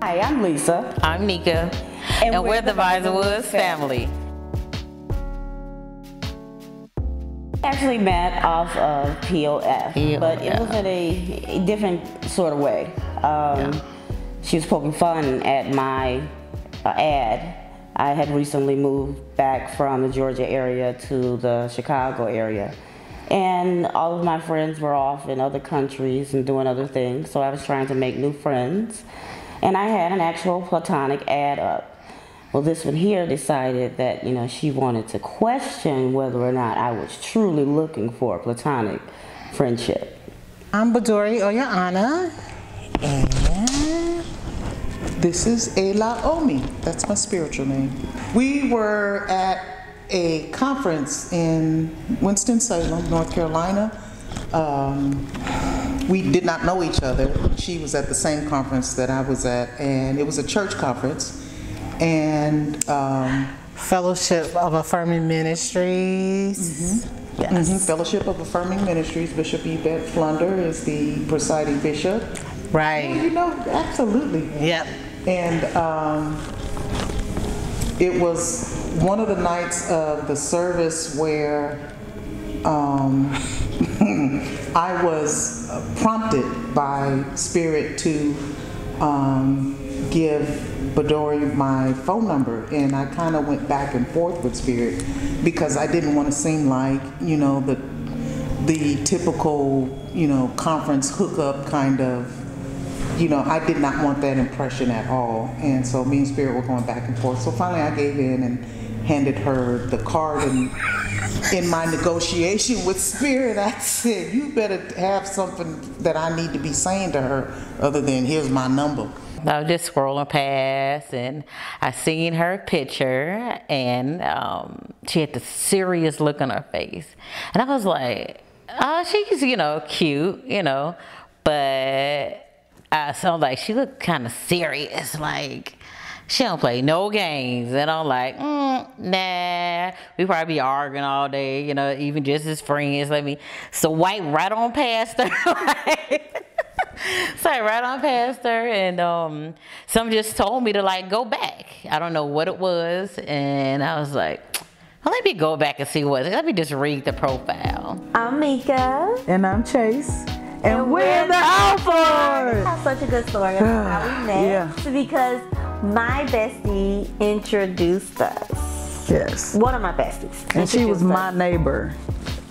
Hi, I'm Lisa. I'm Nika. And we're the Visorwoods family. Actually met off of POF, but it was in a different sort of way. She was poking fun at my ad. I had recently moved back from the Georgia area to the Chicago area. And all of my friends were off in other countries and doing other things, so I was trying to make new friends. And I had an actual platonic ad up. Well, this one here decided that, she wanted to question whether or not I was truly looking for a platonic friendship. I'm Badori Oyana, and this is Elaomi. That's my spiritual name. We were at a conference in Winston-Salem, North Carolina. We did not know each other. She was at the same conference that I was at, and it was a church conference. And Fellowship of Affirming Ministries. Yes. Fellowship of Affirming Ministries. Bishop Yvette Flunder is the presiding bishop. Right. Yeah, absolutely. Yep. And it was one of the nights of the service where I was prompted by Spirit to give Badori my phone number, and I kind of went back and forth with Spirit because I didn't want to seem like, the typical, conference hookup kind of, I did not want that impression at all. And so me and Spirit were going back and forth. So finally I gave in and handed her the card, and in my negotiation with Spirit, I said, you better have something that I need to be saying to her other than here's my number. I was just scrolling past and I seen her picture, and she had the serious look on her face. And I was like, oh, she's, cute, but I felt like she looked kind of serious, like she don't play no games. And I'm like, nah, we probably be arguing all day, even just as friends. Let me swipe right on past her. So right on past her, and some just told me to go back. I don't know what it was, and I was like, well, let me go back and see let me just read the profile. I'm Mika. And I'm Chase. And we're the Alphas. That's such a good story about how we met. Yeah. Because my bestie introduced us. Yes. One of my besties. And she was my neighbor.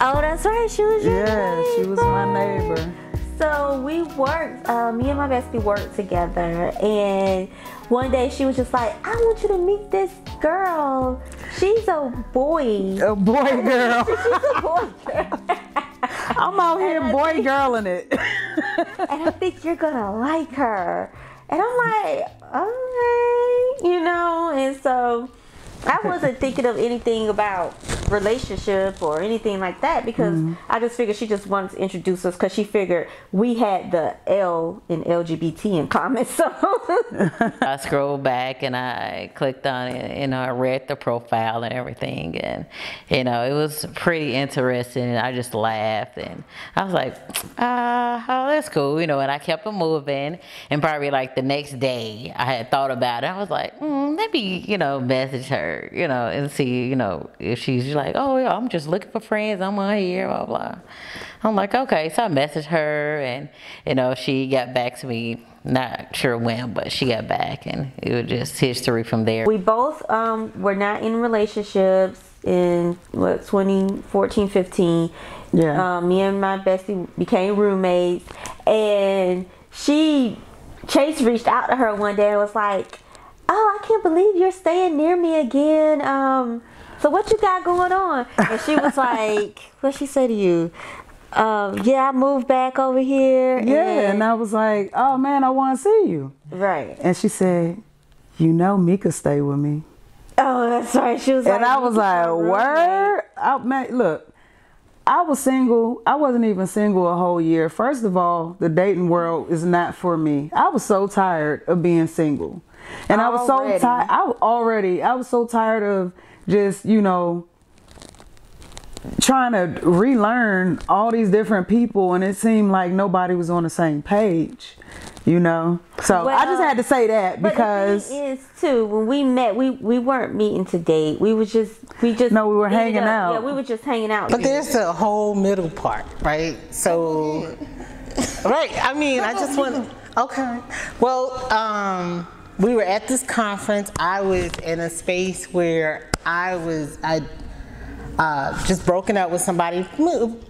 Oh, that's right. She was your neighbor. Yeah, she was my neighbor. So we worked, me and my bestie worked together, and one day she was just like, I want you to meet this girl. She's a boy. A boy girl. She's a boy girl. I'm out here boy girling it. And I think you're gonna like her. And I'm like, okay, and so I wasn't thinking of anything about relationship or anything like that, because I just figured she just wanted to introduce us because she figured we had the L in LGBT in common. So I scrolled back and I clicked on it, and I read the profile and everything, and it was pretty interesting, and I just laughed, and I was like, oh, that's cool, and I kept it moving. And probably the next day I had thought about it. I was like, let me message her, and see if she's like, oh yeah, I'm just looking for friends, I'm on here, blah blah. I'm like, okay. So I messaged her, and she got back to me, not sure when, but she got back, and it was just history from there. We both were not in relationships in 2014, 15. Yeah. Me and my bestie became roommates, and Chase reached out to her one day and was like, oh, I can't believe you're staying near me again. So what you got going on? And she was like, what'd she say to you? Yeah, I moved back over here. Yeah, and I was like, oh man, I want to see you. Right. And she said, Mika stay with me. Oh, that's right. She was like, and I was like, word? Man, look, I was single. I wasn't even single a whole year. First of all, the dating world is not for me. I was so tired of being single. And I was so tired. I was so tired of just, trying to relearn all these different people, and it seemed like nobody was on the same page, you know. So I just had to say that, because the thing is too, when we met, we weren't meeting to date. We were hanging out. Yeah, we were just hanging out. But there's a whole middle part, right? So, right. I mean, I just want. Okay. Well, we were at this conference. I was in a space where I just broken up with somebody,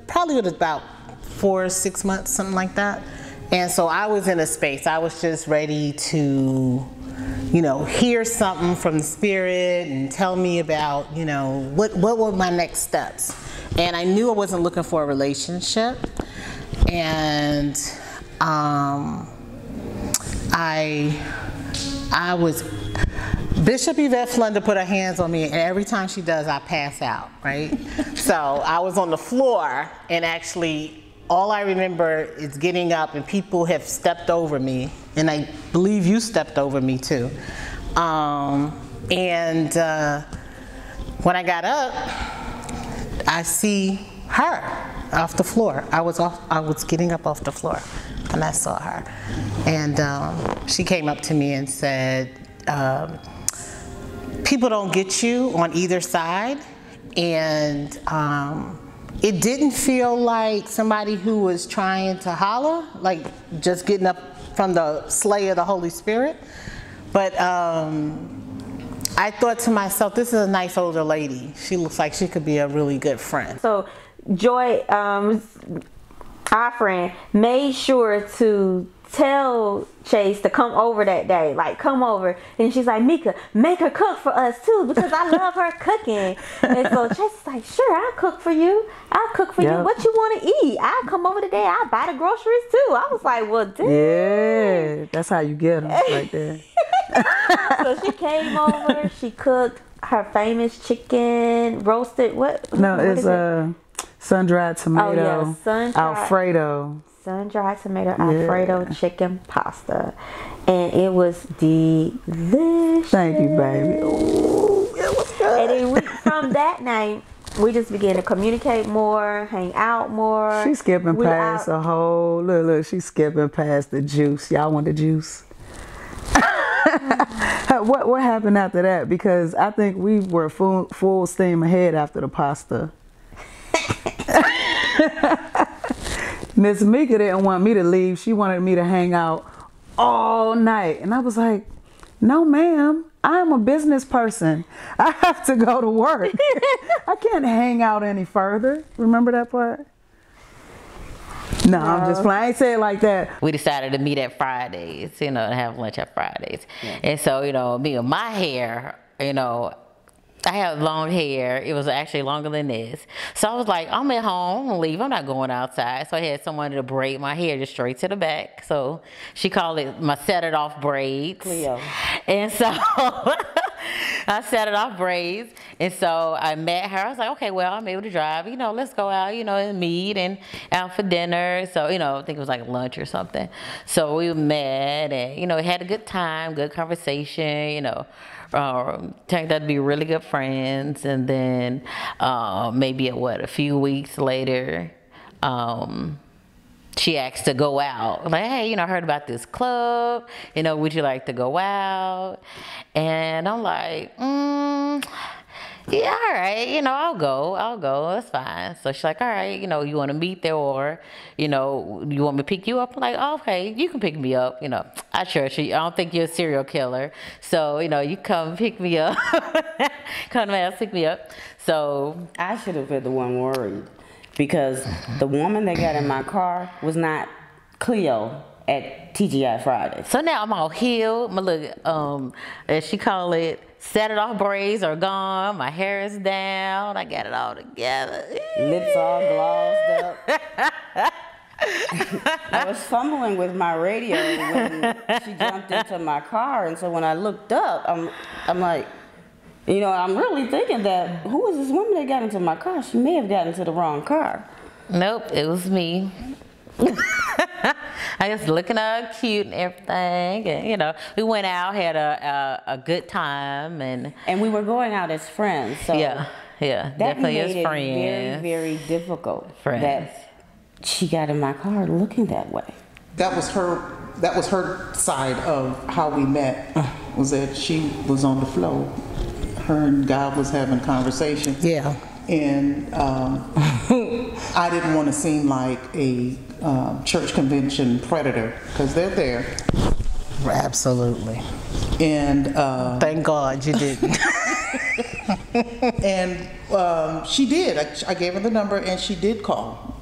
probably with about 4 or 6 months, something like that. And so I was in a space, I was just ready to, you know, hear something from the Spirit and tell me about, you know, what were my next steps. And I knew I wasn't looking for a relationship. And I was, Bishop Yvette Flunder put her hands on me, and every time she does, I pass out, right? So I was on the floor, and actually, all I remember is getting up, and people have stepped over me, and I believe you stepped over me too. When I got up, I see her off the floor. I was getting up off the floor, and I saw her, and she came up to me and said, people don't get you on either side, and it didn't feel like somebody who was trying to holler, like just getting up from the sleigh of the Holy Spirit. But I thought to myself, this is a nice older lady. She looks like she could be a really good friend. So Joy, our friend, made sure to tell Chase to come over that day, like come over, and she's like, Mika, make her cook for us too, because I love her cooking. And so Chase is like, sure, I'll cook for you. What you want to eat? I'll come over today. I'll buy the groceries too. I was like, well, damn. Yeah, that's how you get them right there. So she came over, she cooked her famous chicken roasted, it's sun-dried tomato, yeah, sun-dried Alfredo. Sun-dried tomato Alfredo chicken pasta, and it was delicious. Thank you, baby. Ooh, it was good. And then from that night, we just began to communicate more, hang out more. She's skipping past the whole. Look, she's skipping past the juice. Y'all want the juice? What happened after that? Because I think we were full steam ahead after the pasta. Miss Mika didn't want me to leave. She wanted me to hang out all night. And I was like, no, ma'am, I'm a business person. I have to go to work. I can't hang out any further. Remember that part? No, I'm just playing. I ain't say it like that. We decided to meet at Fridays, you know, and have lunch at Fridays. Yeah. And so, you know, me with my hair, you know, I have long hair. It was actually longer than this. So I was like, I'm at home, I'm leave. I'm not going outside. So I had someone to braid my hair just straight to the back. So she called it my set it off braids. Cleo. And so I set it off braids. And so I met her. I was like, okay, well, I'm able to drive. You know, let's go out, you know, and meet and out for dinner. So, you know, I think it was like lunch or something. So we met and, you know, had a good time, good conversation, you know. Turned out to be really good friends, and then maybe a few weeks later, she asked to go out. Like, hey, you know, I heard about this club. You know, would you like to go out? And I'm like, yeah, all right. You know, I'll go. That's fine. So she's like, all right. You know, you want to meet there, or you know, you want me to pick you up? I'm like, oh, okay, you can pick me up. You know, I trust you. I don't think you're a serial killer. So you know, you come pick me up. Come to my house, pick me up. So I should have been the one worried, because the woman that got in my car was not Cleo at TGI Fridays. So now I'm all healed. My look, as she call it, set it off braids are gone. My hair is down. I got it all together. Lips all glossed up. I was fumbling with my radio when she jumped into my car, and so when I looked up, I'm like, you know, I'm really thinking that, who was this woman that got into my car? She may have gotten into the wrong car. Nope, it was me. I was looking all cute and everything, and you know, we went out, had a good time, and we were going out as friends. So yeah, that definitely made as it friends. very, very difficult Friends. that she got in my car looking that way. That was her side of how we met, was that she was on the floor. Her and God was having conversation. Yeah. And I didn't want to seem like a church convention predator, because they're there. Absolutely. And Thank God you didn't. and she did. I gave her the number, and she did call.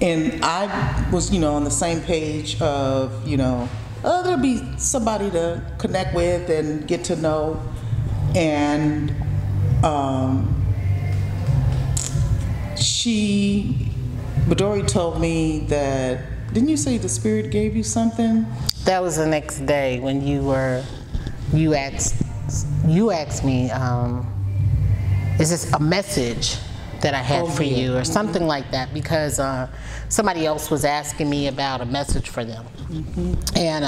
And I was, on the same page of, there'll be somebody to connect with and get to know. And Midori told me that, didn't you say the Spirit gave you something? That was the next day when you asked me, is this a message that I had for you or something like that, because somebody else was asking me about a message for them. And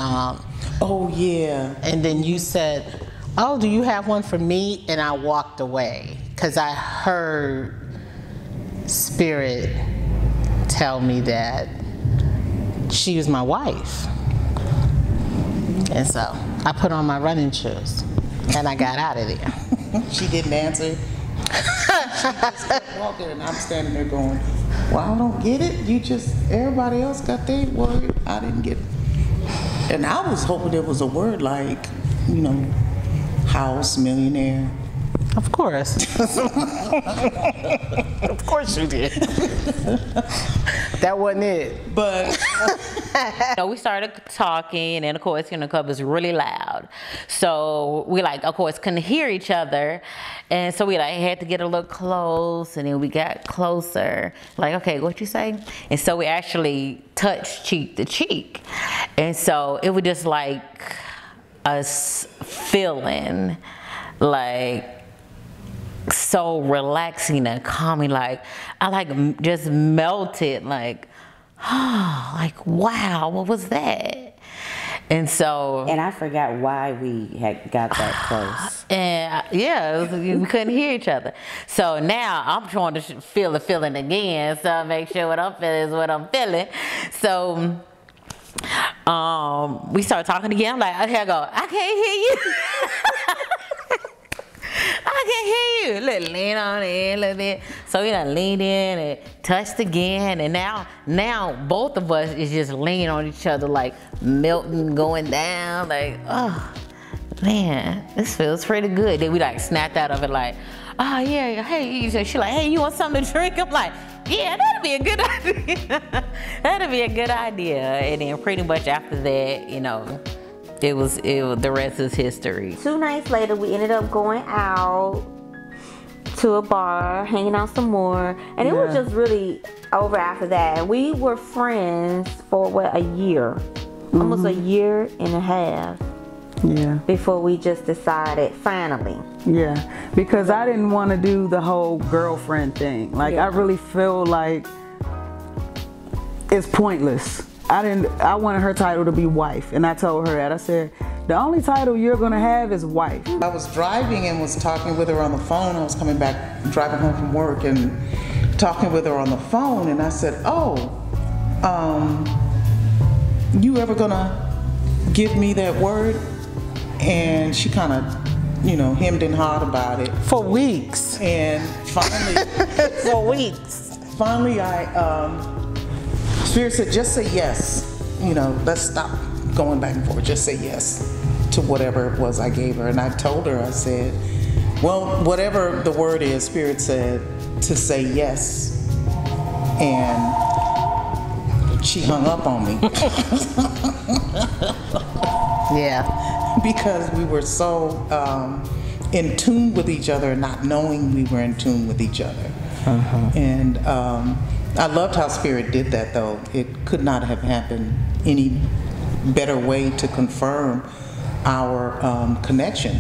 oh yeah. And then you said, oh, do you have one for me? And I walked away because I heard Spirit tell me that she was my wife. And so I put on my running shoes and I got out of there. She didn't answer. She just kept walking, and I'm standing there going, well, I don't get it. Everybody else got their word. I didn't get it. And I was hoping there was a word like, house, millionaire. Of course. Of course you did. That wasn't it. But we started talking, and of course, the club was really loud. So we of course, couldn't hear each other. And so we had to get a little close, and then we got closer. Okay, what you say? And so we actually touched cheek to cheek. And so it was just us feeling so relaxing and calming. I just melted, wow, what was that? And so, and I forgot why we had got that close. And we couldn't hear each other. So now I'm trying to feel the feeling again, so I make sure what I'm feeling is what I'm feeling. So we started talking again. I'm like, okay, I go, I can't hear you. I can hear you. Let's lean on in a little bit. So we done leaned in and touched again, and now both of us is just leaning on each other, melting, going down, oh man, this feels pretty good. Then we snapped out of it oh yeah, hey, she hey, you want something to drink? I'm like, yeah, that'd be a good idea. That'd be a good idea. And then pretty much after that, it was the rest is history. 2 nights later, we ended up going out to a bar, hanging out some more, and it was just really over after that. We were friends for a year, almost a year and a half. Yeah. Before we just decided finally. Yeah, because I didn't want to do the whole girlfriend thing. I really feel like it's pointless. I wanted her title to be wife, and I told her that. I said, the only title you're gonna have is wife. I was driving and was talking with her on the phone. I was coming back, driving home from work, and talking with her on the phone, and I said, you ever gonna give me that word? And she kind of, hemmed and hawed about it. For weeks. And finally, for weeks. Finally, Spirit said, just say yes. Let's stop going back and forth. Just say yes to whatever it was I gave her. And I told her, I said, well, whatever the word is, Spirit said to say yes. And she hung up on me. Yeah. Because we were so in tune with each other, not knowing we were in tune with each other. And I loved how Spirit did that, though. It could not have happened any better way to confirm our connection.